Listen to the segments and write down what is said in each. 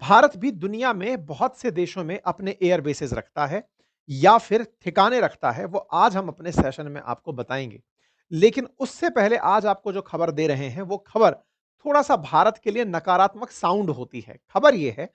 भारत भी दुनिया में बहुत से देशों में अपने एयर बेसेस रखता है या फिर ठिकाने रखता है, वो आज हम अपने सेशन में आपको बताएँगे। लेकिन उससे पहले आज आपको जो खबर दे रहे हैं, वो खबर थोड़ा-सा भारत के लिए नकारात्मक साउंड होती है। खबर ये है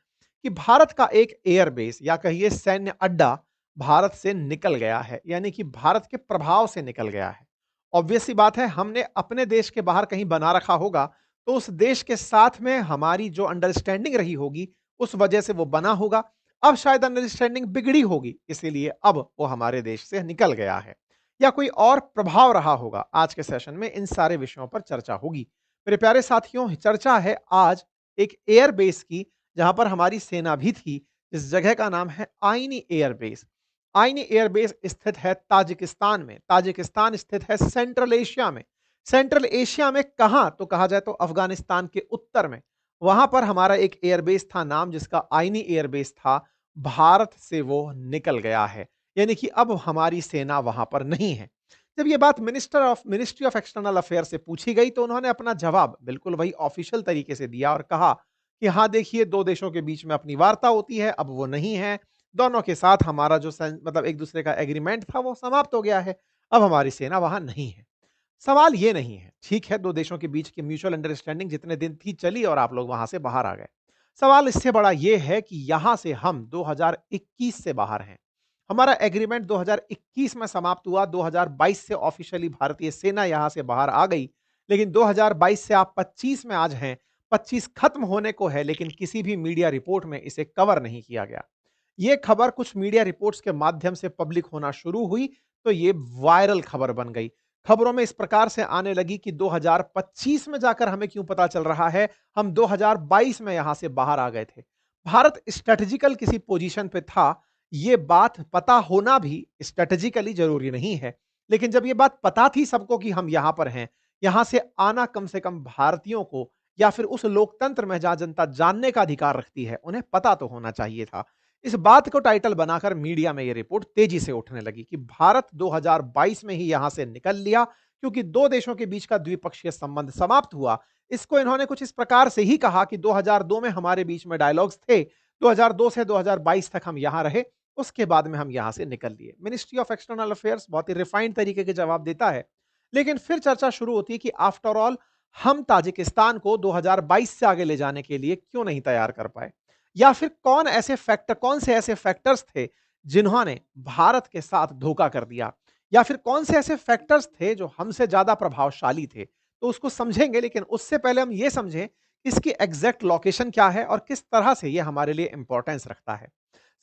कि भारत का एक एयर बेस या कहिए सैन्य अड्डा भारत से निकल गया है, यानी कि भारत के प्रभाव से निकल गया है। ऑब्वियस सी बात है, हमने अपने देश के बाहर कहीं बना रखा होगा, तो उस देश के साथ में हमारी जो अंडरस्टैंडिंग रही होगी, उस वजह से वो बना होगा। अब शायद अंडरस्टैंडिंग बिगड़ी होगी, इसीलिए अब वो हमारे देश से निकल गया है। या कोई और प्रभाव रहा होगा। आज के सेशन में इन सारे विषयों पर चर्चा होगी। मेरे प्यारे साथियों, चर्चा है आज एक एयर बेस की, जहां पर हमारी सेना भी थी। इस जगह का नाम है आईनी एयर बेस। आईनी एयर बेस स्थित है ताजिकिस्तान में। ताजिकिस्तान स्थित है सेंट्रल एशिया में। सेंट्रल एशिया में कहां? तो कहा जाए तो अफगानिस्तान के उत्तर में। वहां पर हमारा एक एयरबेस था, नाम जिसका आईनी एयरबेस था। भारत से वो निकल गया है, यानी कि अब हमारी सेना वहां पर नहीं है। जब ये बात मिनिस्ट्री ऑफ एक्सटर्नल अफेयर से पूछी गई, तो उन्होंने अपना जवाब बिल्कुल वही ऑफिशियल तरीके से दिया और कहा कि हाँ देखिए, दो देशों के बीच में अपनी वार्ता होती है, अब वो नहीं है। दोनों के साथ हमारा जो मतलब एक दूसरे का एग्रीमेंट था, वो समाप्त हो गया है। अब हमारी सेना वहां नहीं है। सवाल ये नहीं है, ठीक है, दो देशों के बीच की म्यूचुअल अंडरस्टैंडिंग जितने दिन थी चली और आप लोग वहां से बाहर आ गए। सवाल इससे बड़ा ये है कि यहां से हम 2021 से बाहर हैं। हमारा एग्रीमेंट 2021 में समाप्त हुआ, 2022 से ऑफिशियली भारतीय सेना यहां से बाहर आ गई। लेकिन 2022 से आप 25 में आज हैं, 25 खत्म होने को है, लेकिन किसी भी मीडिया रिपोर्ट में इसे कवर नहीं किया गया। ये खबर कुछ मीडिया रिपोर्ट्स के माध्यम से पब्लिक होना शुरू हुई, तो ये वायरल खबर बन गई। खबरों में इस प्रकार से आने लगी कि 2025 में जाकर हमें क्यों पता चल रहा है, हम 2022 में यहां से बाहर आ गए थे। भारत स्ट्रेटेजिकल किसी पोजीशन पे था, ये बात पता होना भी स्ट्रेटेजिकली जरूरी नहीं है। लेकिन जब ये बात पता थी सबको कि हम यहां पर हैं, यहां से आना कम से कम भारतीयों को या फिर उस लोकतंत्र में जहां जनता जानने का अधिकार रखती है, उन्हें पता तो होना चाहिए था। इस बात को टाइटल बनाकर मीडिया में यह रिपोर्ट तेजी से उठने लगी कि भारत 2022 में ही यहां से निकल लिया, क्योंकि दो देशों के बीच का द्विपक्षीय संबंध समाप्त हुआ। इसको इन्होंने कुछ इस प्रकार से ही कहा कि 2002 में हमारे बीच में डायलॉग्स थे, 2002 से 2022 तक हम यहां रहे, उसके बाद में हम यहां से निकल लिए। मिनिस्ट्री ऑफ एक्सटर्नल अफेयर्स बहुत ही रिफाइंड तरीके के जवाब देता है। लेकिन फिर चर्चा शुरू होती है कि आफ्टर ऑल हम ताजिकिस्तान को 2022 से आगे ले जाने के लिए क्यों नहीं तैयार कर पाए, या फिर कौन से ऐसे फैक्टर्स थे जिन्होंने भारत के साथ धोखा कर दिया, या फिर कौन से ऐसे फैक्टर्स थे जो हमसे ज्यादा प्रभावशाली थे। तो उसको समझेंगे, लेकिन उससे पहले हम ये समझें इसकी एग्जैक्ट लोकेशन क्या है और किस तरह से ये हमारे लिए इंपॉर्टेंस रखता है।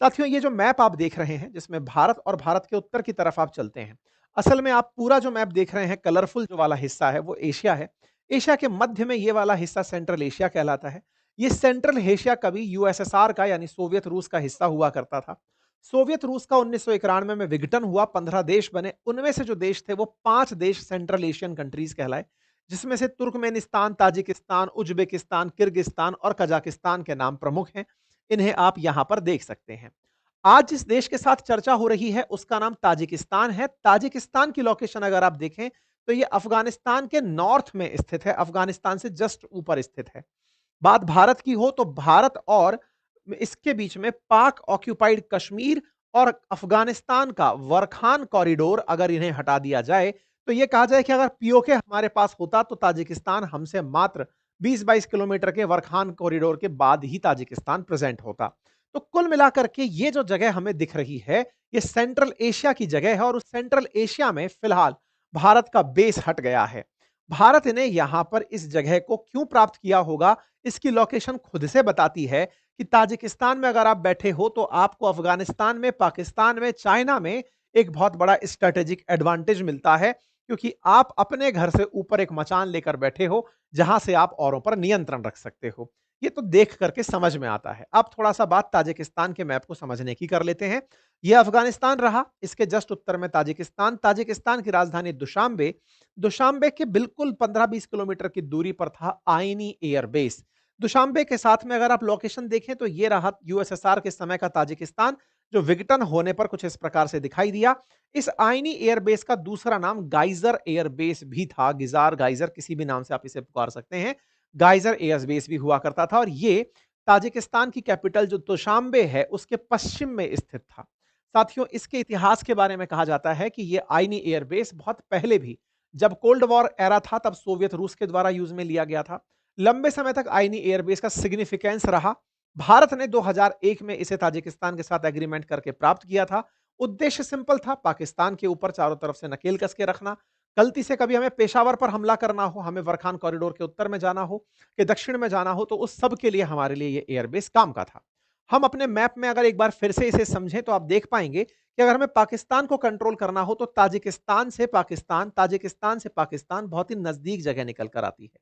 साथियों, ये जो मैप आप देख रहे हैं, जिसमें भारत और भारत के उत्तर की तरफ आप चलते हैं, असल में आप पूरा जो मैप देख रहे हैं, कलरफुल जो वाला हिस्सा है वो एशिया है। एशिया के मध्य में ये वाला हिस्सा सेंट्रल एशिया कहलाता है। ये सेंट्रल एशिया कभी यूएसएसआर का यानी सोवियत रूस का हिस्सा हुआ करता था। सोवियत रूस का 1991 में विघटन हुआ, 15 देश बने। उनमें से जो देश थे वो 5 देश सेंट्रल एशियन कंट्रीज कहलाए, जिसमें से तुर्कमेनिस्तान, ताजिकिस्तान, उज्बेकिस्तान, किर्गिस्तान और कजाकिस्तान के नाम प्रमुख हैं। इन्हें आप यहां पर देख सकते हैं। आज जिस देश के साथ चर्चा हो रही है उसका नाम ताजिकिस्तान है। ताजिकिस्तान की लोकेशन अगर आप देखें तो ये अफगानिस्तान के नॉर्थ में स्थित है, अफगानिस्तान से जस्ट ऊपर स्थित है। बात भारत की हो तो भारत और इसके बीच में पाक ऑक्यूपाइड कश्मीर और अफगानिस्तान का वरखान कॉरिडोर, अगर इन्हें हटा दिया जाए तो यह कहा जाए कि अगर पीओके हमारे पास होता तो ताजिकिस्तान हमसे मात्र 20-22 किलोमीटर के वरखान कॉरिडोर के बाद ही ताजिकिस्तान प्रेजेंट होता। तो कुल मिलाकर के ये जो जगह हमें दिख रही है, ये सेंट्रल एशिया की जगह है, और उस सेंट्रल एशिया में फिलहाल भारत का बेस हट गया है। भारत ने यहां पर इस जगह को क्यों प्राप्त किया होगा, इसकी लोकेशन खुद से बताती है कि ताजिकिस्तान में अगर आप बैठे हो तो आपको अफगानिस्तान में, पाकिस्तान में, चाइना में एक बहुत बड़ा स्ट्रेटेजिक एडवांटेज मिलता है, क्योंकि आप अपने घर से ऊपर एक मचान लेकर बैठे हो, जहां से आप औरों पर नियंत्रण रख सकते हो। ये तो देख करके समझ में आता है। अब थोड़ा सा बात ताजिकिस्तान के मैप को समझने की कर लेते हैं। यह अफगानिस्तान रहा, इसके जस्ट उत्तर में ताजिकिस्तान। ताजिकिस्तान की राजधानी दुशांबे। दुशांबे के बिल्कुल 15-20 किलोमीटर की दूरी पर था आईनी एयरबेस। दुशांबे के साथ में अगर आप लोकेशन देखें तो ये रहा यूएसएसआर के समय का ताजिकिस्तान, जो विघटन होने पर कुछ इस प्रकार से दिखाई दिया। इस आईनी एयरबेस का दूसरा नाम गाइजर एयरबेस भी था। गिजार, गाइजर, किसी भी नाम से आप इसे पुकार सकते हैं। गाइजर एयरबेस भी हुआ करता था, और ये ताजिकिस्तान की कैपिटल जो दुशांबे है, उसके पश्चिम में स्थित था। साथियों, इसके इतिहास के बारे में कहा जाता है कि ये आईनी एयरबेस बहुत पहले भी, जब कोल्ड वॉर एरा था, तब सोवियत रूस के द्वारा यूज में लिया गया था। लंबे समय तक आईनी एयरबेस का सिग्निफिकेंस रहा। भारत ने 2001 में इसे ताजिकिस्तान के साथ एग्रीमेंट करके प्राप्त किया था। उद्देश्य सिंपल था, पाकिस्तान के ऊपर चारों तरफ से नकेल कस के रखना। गलती से कभी हमें पेशावर पर हमला करना हो, हमें वरखान कॉरिडोर के उत्तर में जाना हो, कि दक्षिण में जाना हो, तो उस सब के लिए हमारे लिए ये एयरबेस काम का था। हम अपने मैप में अगर एक बार फिर से इसे समझें तो आप देख पाएंगे कि अगर हमें पाकिस्तान को कंट्रोल करना हो तो ताजिकिस्तान से पाकिस्तान बहुत ही नजदीक जगह निकल कर आती है।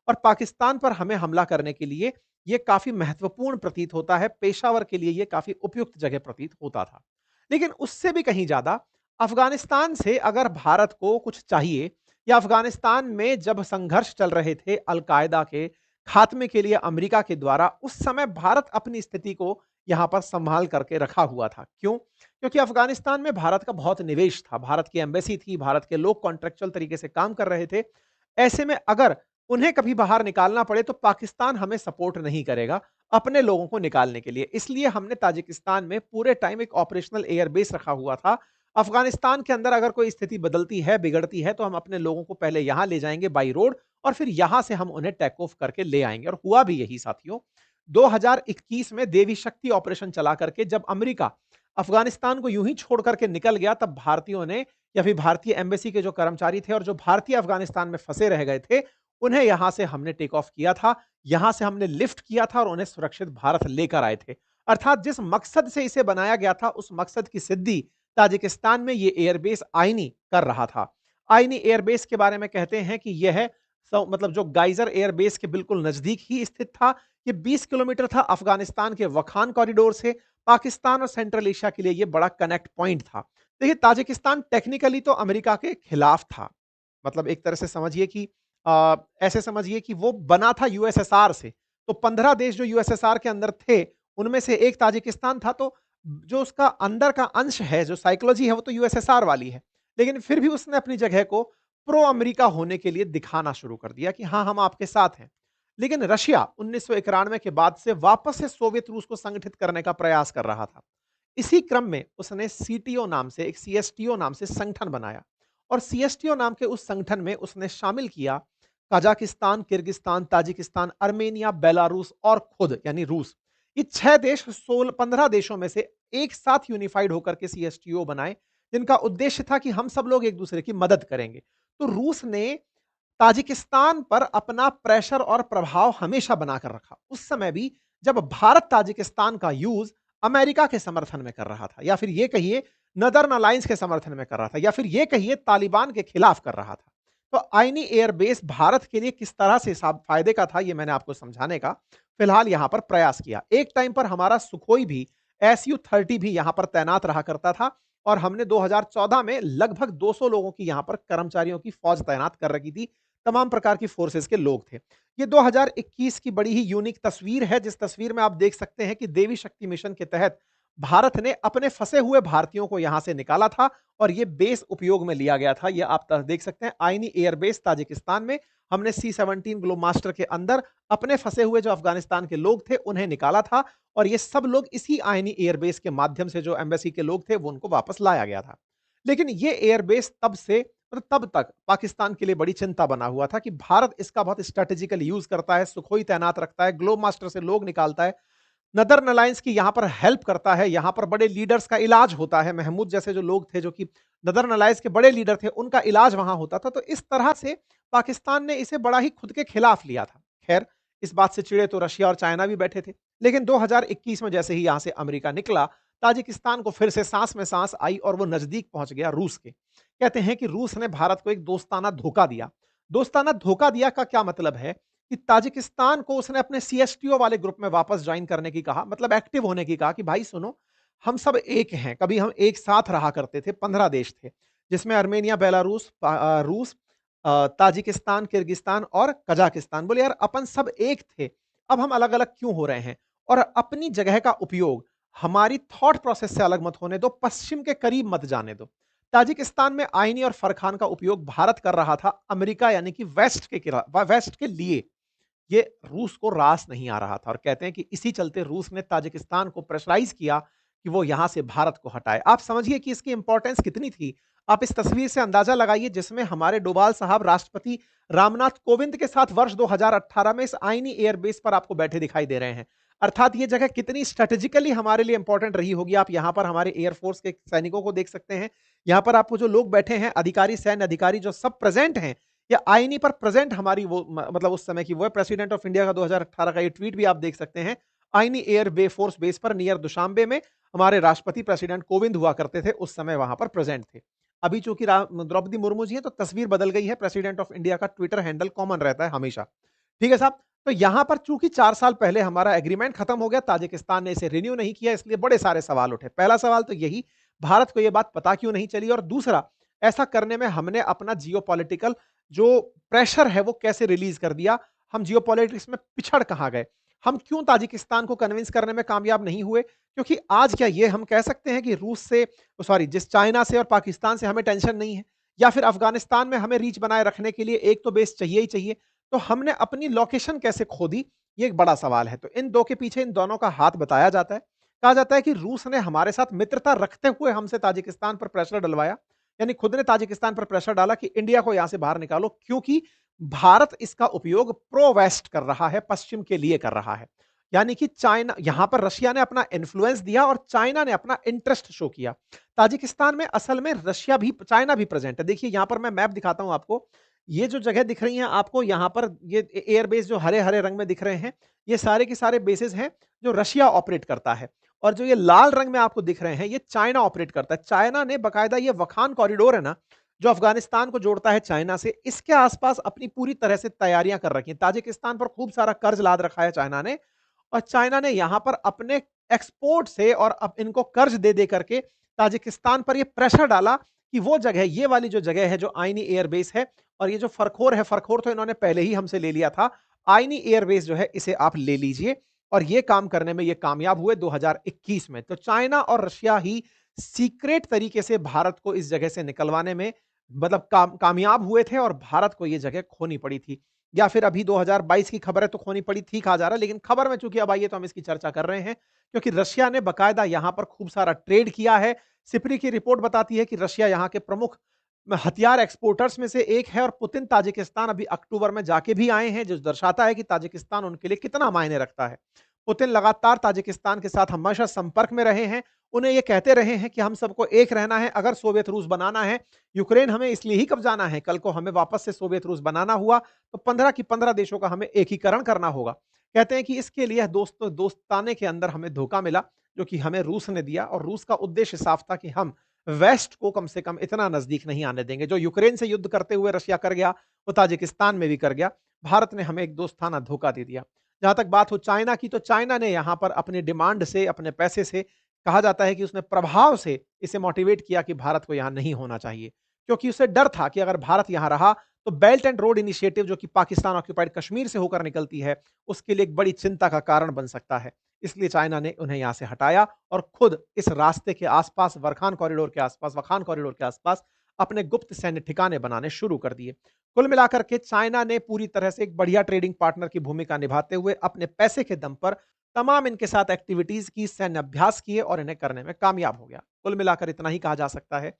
और पाकिस्तान पर हमें हमला करने के लिए यह काफी महत्वपूर्ण प्रतीत होता है, पेशावर के लिए यह काफी उपयुक्त जगह प्रतीत होता था। लेकिन उससे भी कहीं ज्यादा अफगानिस्तान से अगर भारत को कुछ चाहिए, या अफगानिस्तान में जब संघर्ष चल रहे थे अलकायदा के खात्मे के लिए अमेरिका के द्वारा, उस समय भारत अपनी स्थिति को यहां पर संभाल करके रखा हुआ था। क्यों? क्योंकि अफगानिस्तान में भारत का बहुत निवेश था, भारत की एम्बेसी थी, भारत के लोग कॉन्ट्रेक्चुअल तरीके से काम कर रहे थे। ऐसे में अगर उन्हें कभी बाहर निकालना पड़े तो पाकिस्तान हमें सपोर्ट नहीं करेगा अपने लोगों को निकालने के लिए। इसलिए हमने ताजिकिस्तान में पूरे टाइम एक ऑपरेशनल एयरबेस रखा हुआ था। अफगानिस्तान के अंदर अगर कोई स्थिति बदलती है, बिगड़ती है, तो हम अपने लोगों को पहले यहां ले जाएंगे बाई रोड, और फिर यहां से हम उन्हें टेक ऑफ करके ले आएंगे। और हुआ भी यही साथियों। 2021 में देवी शक्ति ऑपरेशन चला करके जब अमेरिका अफगानिस्तान को यूं ही छोड़ करके निकल गया, तब भारतीयों ने, या फिर भारतीय एम्बेसी के जो कर्मचारी थे और जो भारतीय अफगानिस्तान में फंसे रह गए थे, उन्हें यहां से हमने टेक ऑफ किया था। यहां से हमने लिफ्ट किया था और उन्हें सुरक्षित भारत लेकर आए थे। अर्थात जिस मकसद से इसे बनाया गया था, उस मकसद की सिद्धि ताजिकिस्तान में ये एयरबेस आईनी कर रहा था। आईनी एयरबेस के बारे में कहते हैं कि यह मतलब जो गाइजर एयरबेस के बिल्कुल नजदीक ही स्थित था। ये 20 किलोमीटर था अफगानिस्तान के वखान कॉरिडोर से। पाकिस्तान और सेंट्रल एशिया के लिए ये बड़ा कनेक्ट पॉइंट था। देखिए, ताजिकिस्तान टेक्निकली तो अमेरिका के खिलाफ था। मतलब एक तरह से समझिए कि ऐसे समझिए कि वो बना था यूएसएसआर से। तो 15 देश जो यूएसएसआर के अंदर थे, उनमें से एक ताजिकिस्तान था। तो जो उसका अंदर का अंश है, जो साइकोलॉजी है, वो तो यूएसएसआर वाली है। लेकिन फिर भी उसने अपनी जगह को प्रो अमेरिका होने के लिए दिखाना शुरू कर दिया कि हाँ, हम आपके साथ हैं। लेकिन रशिया 1991 के बाद से वापस से सोवियत रूस को संगठित करने का प्रयास कर रहा था। इसी क्रम में उसने सीटीओ नाम से, एक सीएसटीओ नाम से संगठन बनाया। और सीएसटीओ नाम के उस संगठन में उसने शामिल किया Kazakhstan, Kyrgyzstan, Tajikistan, Armenia, Belarus और खुद यानी रूस। ये 6 देश 15 देशों में से एक साथ यूनिफाइड होकर के सीएसटीओ बनाए, जिनका उद्देश्य था कि हम सब लोग एक दूसरे की मदद करेंगे। तो रूस ने ताजिकिस्तान पर अपना प्रेशर और प्रभाव हमेशा बनाकर रखा। उस समय भी जब भारत ताजिकिस्तान का यूज अमेरिका के समर्थन में कर रहा था, या फिर यह कहिए नदर्न अलायंस के समर्थन में कर रहा था, या फिर यह कहिए तालिबान के खिलाफ कर रहा था। तो आईनी एयरबेस भारत के लिए किस तरह से फायदे का था, यह मैंने आपको समझाने का फिलहाल यहां पर प्रयास किया। एक टाइम पर हमारा सुखोई भी, SU-30 भी यहां पर तैनात रहा करता था। और हमने 2014 में लगभग 200 लोगों की यहां पर कर्मचारियों की फौज तैनात कर रखी थी। तमाम प्रकार की फोर्सेस के लोग थे। ये 2021 की बड़ी ही यूनिक तस्वीर है, जिस तस्वीर में आप देख सकते हैं कि देवी शक्ति मिशन के तहत भारत ने अपने फंसे हुए भारतीयों को यहां से निकाला था और यह बेस उपयोग में लिया गया था। यह आप देख सकते हैं, आईनी एयरबेस ताजिकिस्तान में हमने C-17 ग्लोबमास्टर के अंदर अपने फंसे हुए जो अफगानिस्तान के लोग थे उन्हें निकाला था। और ये सब लोग इसी आईनी एयरबेस के माध्यम से, जो एम्बेसी के लोग थे, वो उनको वापस लाया गया था। लेकिन ये एयरबेस तब से, मतलब तब तक पाकिस्तान के लिए बड़ी चिंता बना हुआ था कि भारत इसका बहुत स्ट्रेटेजिकल यूज करता है, सुखोई तैनात रखता है, ग्लोब मास्टर से लोग निकालता है, नदर्न अलायंस की यहां पर हेल्प करता है, यहां पर बड़े लीडर्स का इलाज होता है। महमूद जैसे जो लोग थे, जो कि नदर्न अलायंस के बड़े लीडर थे, उनका इलाज वहां होता था। तो इस तरह से पाकिस्तान ने इसे बड़ा ही खुद के खिलाफ लिया था। खैर, इस बात से चिड़े तो रशिया और चाइना भी बैठे थे। लेकिन 2021 में जैसे ही यहां से अमेरिका निकला, ताजिकिस्तान को फिर से सांस में सांस आई और वो नजदीक पहुंच गया रूस के। कहते हैं कि रूस ने भारत को एक दोस्ताना धोखा दिया। दोस्ताना धोखा दिया का क्या मतलब है कि ताजिकिस्तान को उसने अपने सीएसटीओ वाले ग्रुप में वापस ज्वाइन करने की कहा, मतलब एक्टिव होने की कहा कि भाई सुनो, हम सब एक हैं, कभी हम एक साथ रहा करते थे। 15 देश थे, जिसमें अर्मेनिया, बेलारूस, रूस, ताजिकिस्तान, किर्गिस्तान और कजाकिस्तान। बोले यार, अपन सब एक थे, अब हम अलग अलग क्यों हो रहे हैं? और अपनी जगह का उपयोग हमारी थॉट प्रोसेस से अलग मत होने दो, पश्चिम के करीब मत जाने दो। ताजिकिस्तान में आईनी और फरखान का उपयोग भारत कर रहा था अमेरिका यानी कि वेस्ट के लिए। ये रूस को रास नहीं आ रहा था और कहते हैं कि इसी चलते रूस ने ताजिकिस्तान को प्रेशराइज़ किया कि वो यहां से भारत को हटाए। आप समझिए कि इसकी इंपॉर्टेंस कितनी थी। आप इस तस्वीर से अंदाजा लगाइए जिसमें हमारे डोभाल साहब राष्ट्रपति रामनाथ कोविंद के साथ वर्ष 2018 में इस आईनी एयरबेस पर आपको बैठे दिखाई दे रहे हैं। अर्थात ये जगह कितनी स्ट्रेटेजिकली हमारे लिए इंपॉर्टेंट रही होगी। आप यहां पर हमारे एयरफोर्स के सैनिकों को देख सकते हैं। यहां पर आपको जो लोग बैठे हैं, अधिकारी, सैन्य अधिकारी जो सब प्रेजेंट हैं, या आईनी पर प्रेजेंट हमारी वो मतलब उस समय की वो है। प्रेसिडेंट ऑफ इंडिया का 2018 का ये ट्वीट भी आप देख सकते हैं। आईनी एयर बे फोर्स बेस पर नियर दुशांबे में हमारे राष्ट्रपति प्रेसिडेंट कोविंद हुआ करते थे, उस समय वहां पर प्रेजेंट थे। अभी चूंकि द्रौपदी मुर्मू जी हैं तो तस्वीर बदल गई है। प्रेसिडेंट ऑफ इंडिया का ट्विटर हैंडल कॉमन रहता है हमेशा। ठीक है साहब। तो यहां पर चूंकि 4 साल पहले हमारा एग्रीमेंट खत्म हो गया, ताजिकिस्तान ने इसे रिन्यू नहीं किया, इसलिए बड़े सारे सवाल उठे। पहला सवाल तो यही, भारत को यह बात पता क्यों नहीं चली, और दूसरा, ऐसा करने में हमने अपना जियोपॉलिटिकल जो प्रेशर है वो कैसे रिलीज कर दिया। हम जियोपॉलिटिक्स में पिछड़ कहां गए। हम क्यों ताजिकिस्तान को कन्विंस करने में कामयाब नहीं हुए। क्योंकि आज क्या ये हम कह सकते हैं कि रूस से, सॉरी, जिस चाइना से और पाकिस्तान से हमें टेंशन नहीं है, या फिर अफगानिस्तान में हमें रीच बनाए रखने के लिए एक तो बेस चाहिए ही चाहिए। तो हमने अपनी लोकेशन कैसे खो दी, ये एक बड़ा सवाल है। तो इन दो के पीछे इन दोनों का हाथ बताया जाता है। कहा जाता है कि रूस ने हमारे साथ मित्रता रखते हुए हमसे ताजिकिस्तान पर प्रेशर डलवाया, यानी खुद ने ताजिकिस्तान पर प्रेशर डाला कि इंडिया को यहां से बाहर निकालो, क्योंकि भारत इसका उपयोग प्रो वेस्ट कर रहा है, पश्चिम के लिए कर रहा है। यानी कि चाइना, यहां पर रशिया ने अपना इन्फ्लुएंस दिया और चाइना ने अपना इंटरेस्ट शो किया। ताजिकिस्तान में असल में रशिया भी, चाइना भी प्रेजेंट है। देखिए यहां पर मैं मैप दिखाता हूं आपको। ये जो जगह दिख रही है आपको यहां पर, ये एयरबेस जो हरे हरे रंग में दिख रहे हैं, ये सारे के सारे बेसिस हैं जो रशिया ऑपरेट करता है। और जो ये लाल रंग में आपको दिख रहे हैं, ये चाइना ऑपरेट करता है। चाइना ने बकायदा, ये वखान कॉरिडोर है ना, जो अफगानिस्तान को जोड़ता है चाइना से, इसके आसपास अपनी पूरी तरह से तैयारियां कर रखी हैं। ताजिकिस्तान पर खूब सारा कर्ज लाद रखा है चाइना ने, और चाइना ने यहां पर अपने एक्सपोर्ट से और अब इनको कर्ज दे दे करके ताजिकिस्तान पर यह प्रेशर डाला कि वो जगह, ये वाली जो जगह है जो आईनी एयरबेस है, और ये जो फरखोर है, फरखोर तो इन्होंने पहले ही हमसे ले लिया था, आईनी एयरबेस जो है इसे आप ले लीजिए। और ये काम करने में ये कामयाब हुए 2021 में। तो चाइना और रशिया ही सीक्रेट तरीके से भारत को इस जगह से निकलवाने में मतलब कामयाब हुए थे, और भारत को ये जगह खोनी पड़ी थी। या फिर अभी 2022 की खबर है तो खोनी पड़ी थी कहा जा रहा है, लेकिन खबर में चूंकि अब आई है तो हम इसकी चर्चा कर रहे हैं, क्योंकि रशिया ने बकायदा यहां पर खूब सारा ट्रेड किया है। सिप्री की रिपोर्ट बताती है कि रशिया यहां के प्रमुख हथियार एक्सपोर्टर्स में से एक है, और पुतिन ताजिकिस्तान अभी अक्टूबर में जाके भी आए हैं, जो दर्शाता है कि ताजिकिस्तान उनके लिए कितना मायने रखता है। पुतिन लगातार ताजिकिस्तान के साथ हमेशा संपर्क में रहे हैं। उन्हें यह कहते रहे हैं कि हम सबको एक रहना है, अगर सोवियत रूस बनाना है, यूक्रेन हमें इसलिए ही कब्जाना है, कल को हमें वापस से सोवियत रूस बनाना हुआ तो 15 की 15 देशों का हमें एकीकरण करना होगा। कहते हैं कि इसके लिए दोस्ताने के अंदर हमें धोखा मिला, जो कि हमें रूस ने दिया, और रूस का उद्देश्य साफ था कि हम वेस्ट को कम से कम इतना नजदीक नहीं आने देंगे। जो यूक्रेन से युद्ध करते हुए रशिया कर गया, वो ताजिकिस्तान में भी कर गया। भारत ने हमें एक दोस्ताना धोखा दे दिया। जहां तक बात हो चाइना की, तो चाइना ने यहां पर अपनी डिमांड से, अपने पैसे से, कहा जाता है कि उसने प्रभाव से इसे मोटिवेट किया कि भारत को यहां नहीं होना चाहिए, क्योंकि उसे डर था कि अगर भारत यहां रहा तो बेल्ट एंड रोड इनिशिएटिव, जो कि पाकिस्तान ऑक्यूपाइड कश्मीर से होकर निकलती है, उसके लिए एक बड़ी चिंता का कारण बन सकता है। इसलिए चाइना ने उन्हें यहां से हटाया और खुद इस रास्ते के आसपास, वरखान कॉरिडोर के आसपास, वखान कॉरिडोर के आसपास अपने गुप्त सैन्य ठिकाने बनाने शुरू कर दिए। कुल मिलाकर के चाइना ने पूरी तरह से एक बढ़िया ट्रेडिंग पार्टनर की भूमिका निभाते हुए अपने पैसे के दम पर तमाम इनके साथ एक्टिविटीज की, सैन्य अभ्यास किए और इन्हें करने में कामयाब हो गया। कुल मिलाकर इतना ही कहा जा सकता है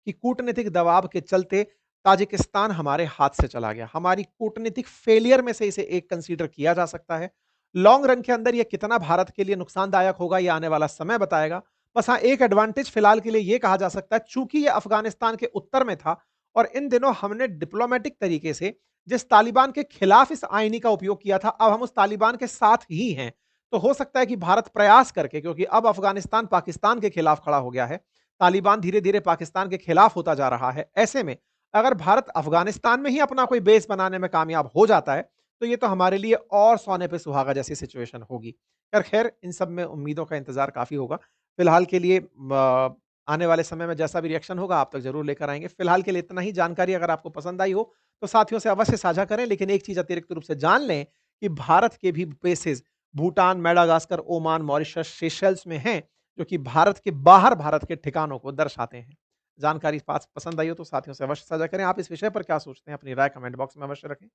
कि कूटनीतिक दबाव के चलते ताजिकिस्तान हमारे हाथ से चला गया। हमारी कूटनीतिक फेलियर में से इसे एक कंसीडर किया जा सकता है। लॉन्ग रन के अंदर यह कितना भारत के लिए नुकसानदायक होगा, यह आने वाला समय बताएगा। बस हाँ, एक एडवांटेज फिलहाल के लिए यह कहा जा सकता है, चूंकि यह अफगानिस्तान के उत्तर में था और इन दिनों हमने डिप्लोमेटिक तरीके से जिस तालिबान के खिलाफ इस आईनी का उपयोग किया था, अब हम उस तालिबान के साथ ही हैं। तो हो सकता है कि भारत प्रयास करके, क्योंकि अब अफगानिस्तान पाकिस्तान के खिलाफ खड़ा हो गया है, तालिबान धीरे धीरे पाकिस्तान के खिलाफ होता जा रहा है, ऐसे में अगर भारत अफगानिस्तान में ही अपना कोई बेस बनाने में कामयाब हो जाता है, तो ये तो हमारे लिए और सोने पे सुहागा जैसी सिचुएशन होगी। पर खैर, इन सब में उम्मीदों का इंतजार काफी होगा। फिलहाल के लिए आने वाले समय में जैसा भी रिएक्शन होगा आप तक जरूर लेकर आएंगे। फिलहाल के लिए इतना ही। जानकारी अगर आपको पसंद आई हो तो साथियों से अवश्य साझा करें, लेकिन एक चीज अतिरिक्त रूप से जान लें कि भारत के भी basis Bhutan, Madagascar, Oman, Mauritius, Seychelles में हैं, जो कि भारत के बाहर भारत के ठिकानों को दर्शाते हैं। जानकारी पास पसंद आई हो तो साथियों से अवश्य साझा करें। आप इस विषय पर क्या सोचते हैं, अपनी राय कमेंट बॉक्स में अवश्य रखें।